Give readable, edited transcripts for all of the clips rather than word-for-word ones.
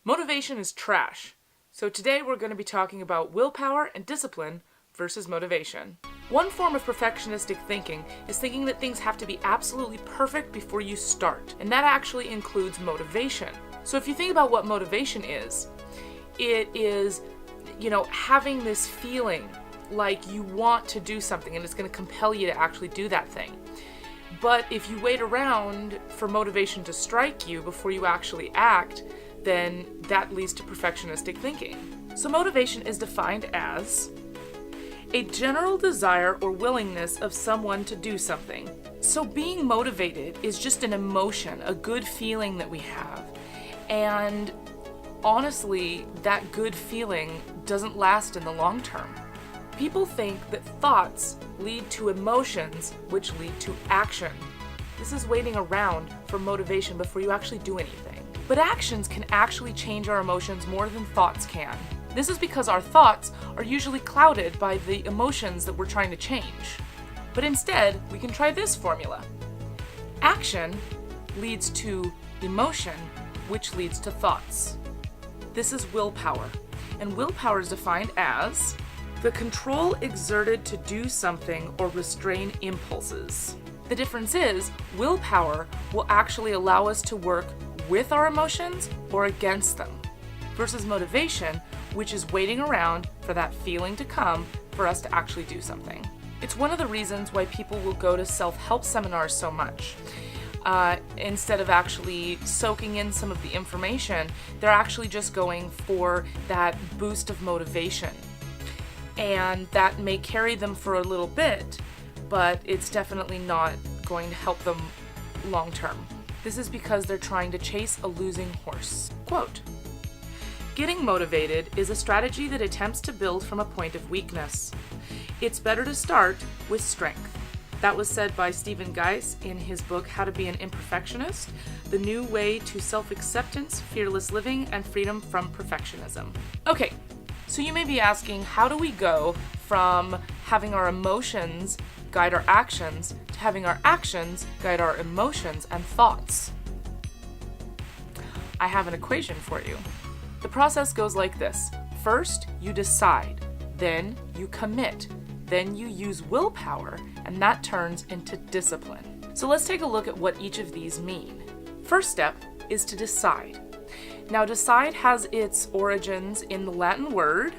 Motivation is trash. So today we're going to be talking about willpower and discipline versus motivation. One form of perfectionistic thinking is thinking that things have to be absolutely perfect before you start, and that actually includes motivation. So if you think about what motivation is, it is, having this feeling like you want to do something and it's going to compel you to actually do that thing. But if you wait around for motivation to strike you before you actually act, then that leads to perfectionistic thinking. So motivation is defined as a general desire or willingness of someone to do something. So being motivated is just an emotion, a good feeling that we have. And honestly, that good feeling doesn't last in the long term. People think that thoughts lead to emotions, which lead to action. This is waiting around for motivation before you actually do anything. But actions can actually change our emotions more than thoughts can. This is because our thoughts are usually clouded by the emotions that we're trying to change. But instead, we can try this formula. Action leads to emotion, which leads to thoughts. This is willpower. And willpower is defined as the control exerted to do something or restrain impulses. The difference is, willpower will actually allow us to work with our emotions or against them, versus motivation, which is waiting around for that feeling to come for us to actually do something. It's one of the reasons why people will go to self-help seminars so much. Instead of actually soaking in some of the information, they're actually just going for that boost of motivation. And that may carry them for a little bit, but it's definitely not going to help them long term. This is because they're trying to chase a losing horse. Quote, "Getting motivated is a strategy that attempts to build from a point of weakness. It's better to start with strength." That was said by Stephen Geis in his book, How to Be an Imperfectionist, The New Way to Self-Acceptance, Fearless Living, and Freedom from Perfectionism. Okay, so you may be asking, how do we go from having our emotions guide our actions to having our actions guide our emotions and thoughts? I have an equation for you. The process goes like this. First, you decide, then you commit, then you use willpower, and that turns into discipline. So let's take a look at what each of these mean. First step is to decide. Now, decide has its origins in the Latin word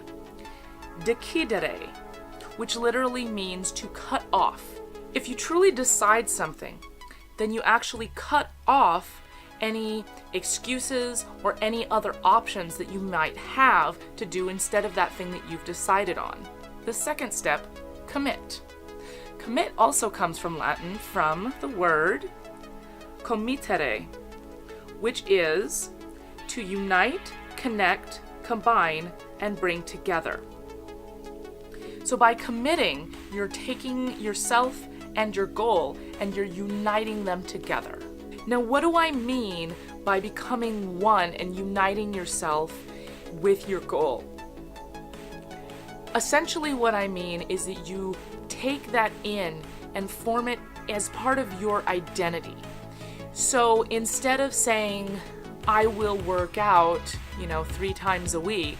decidere, which literally means to cut off. If you truly decide something, then you actually cut off any excuses or any other options that you might have to do instead of that thing that you've decided on. The second step, commit. Commit also comes from Latin, from the word committere, which is to unite, connect, combine, and bring together. So by committing, you're taking yourself and your goal and you're uniting them together. Now, what do I mean by becoming one and uniting yourself with your goal? Essentially, what I mean is that you take that in and form it as part of your identity. So instead of saying, I will work out, 3 times a week,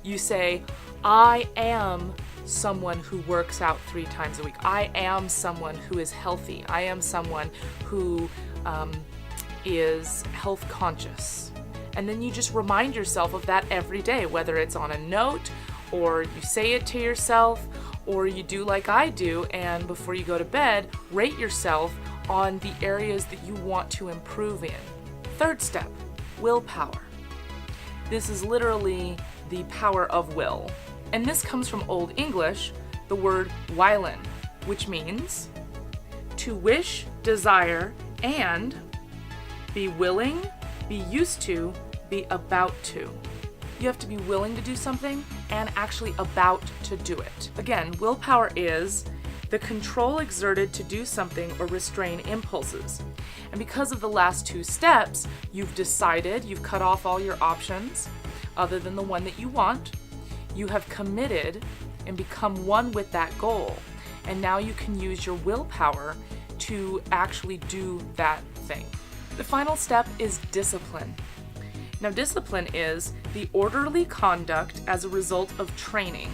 you say, I am someone who works out 3 times a week. I am someone who is healthy. I am someone who is health conscious. And then you just remind yourself of that every day, whether it's on a note or you say it to yourself or you do like I do, and before you go to bed, rate yourself on the areas that you want to improve in. Third step, willpower. This is literally the power of will. And this comes from Old English, the word willan, which means to wish, desire, and be willing, be used to, be about to. You have to be willing to do something and actually about to do it. Again, willpower is the control exerted to do something or restrain impulses. And because of the last 2 steps, you've decided, you've cut off all your options other than the one that you want. You have committed and become one with that goal. And now you can use your willpower to actually do that thing. The final step is discipline. Now, discipline is the orderly conduct as a result of training.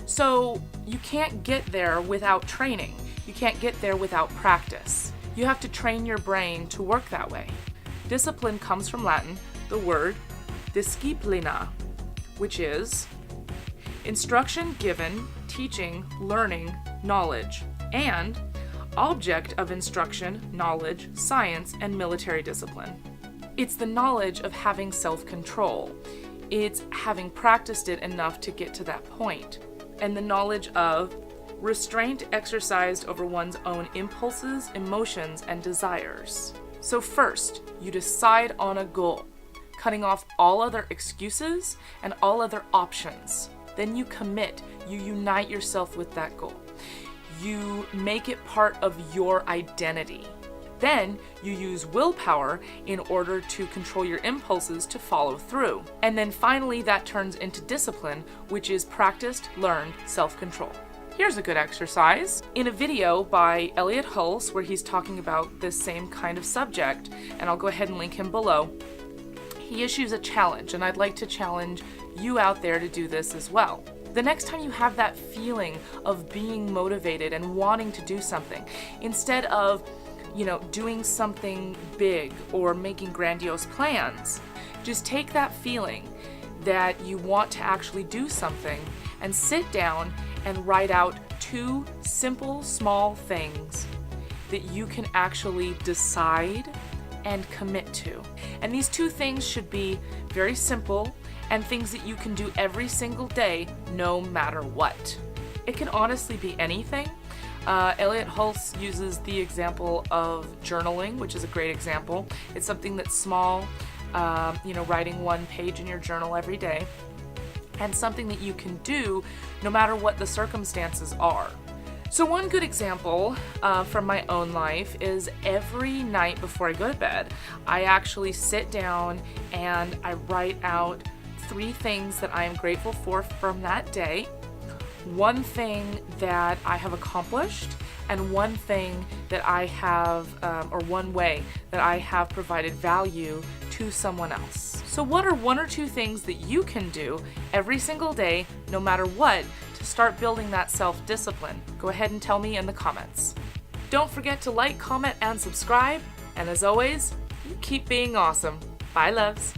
So you can't get there without training. You can't get there without practice. You have to train your brain to work that way. Discipline comes from Latin, the word disciplina, which is instruction given, teaching, learning, knowledge, and object of instruction, knowledge, science, and military discipline. It's the knowledge of having self-control. It's having practiced it enough to get to that point. And the knowledge of restraint exercised over one's own impulses, emotions, and desires. So first, you decide on a goal, cutting off all other excuses and all other options. Then you commit, you unite yourself with that goal. You make it part of your identity. Then you use willpower in order to control your impulses to follow through. And then finally that turns into discipline, which is practiced, learned self-control. Here's a good exercise. In a video by Elliot Hulse, where he's talking about this same kind of subject, and I'll go ahead and link him below, he issues a challenge, and I'd like to challenge you out there to do this as well. The next time you have that feeling of being motivated and wanting to do something, instead of, doing something big or making grandiose plans, just take that feeling that you want to actually do something and sit down and write out 2 simple, small things that you can actually decide and commit to. And these 2 things should be very simple and things that you can do every single day, no matter what. It can honestly be anything. Elliot Hulse uses the example of journaling, which is a great example. It's something that's small, writing 1 page in your journal every day, and something that you can do no matter what the circumstances are. So one good example from my own life is every night before I go to bed, I actually sit down and I write out 3 things that I am grateful for from that day, 1 thing that I have accomplished, and 1 thing that I have, or 1 way that I have provided value to someone else. So what are 1 or 2 things that you can do every single day, no matter what, to start building that self-discipline? Go ahead and tell me in the comments. Don't forget to like, comment, and subscribe. And as always, you keep being awesome. Bye, loves.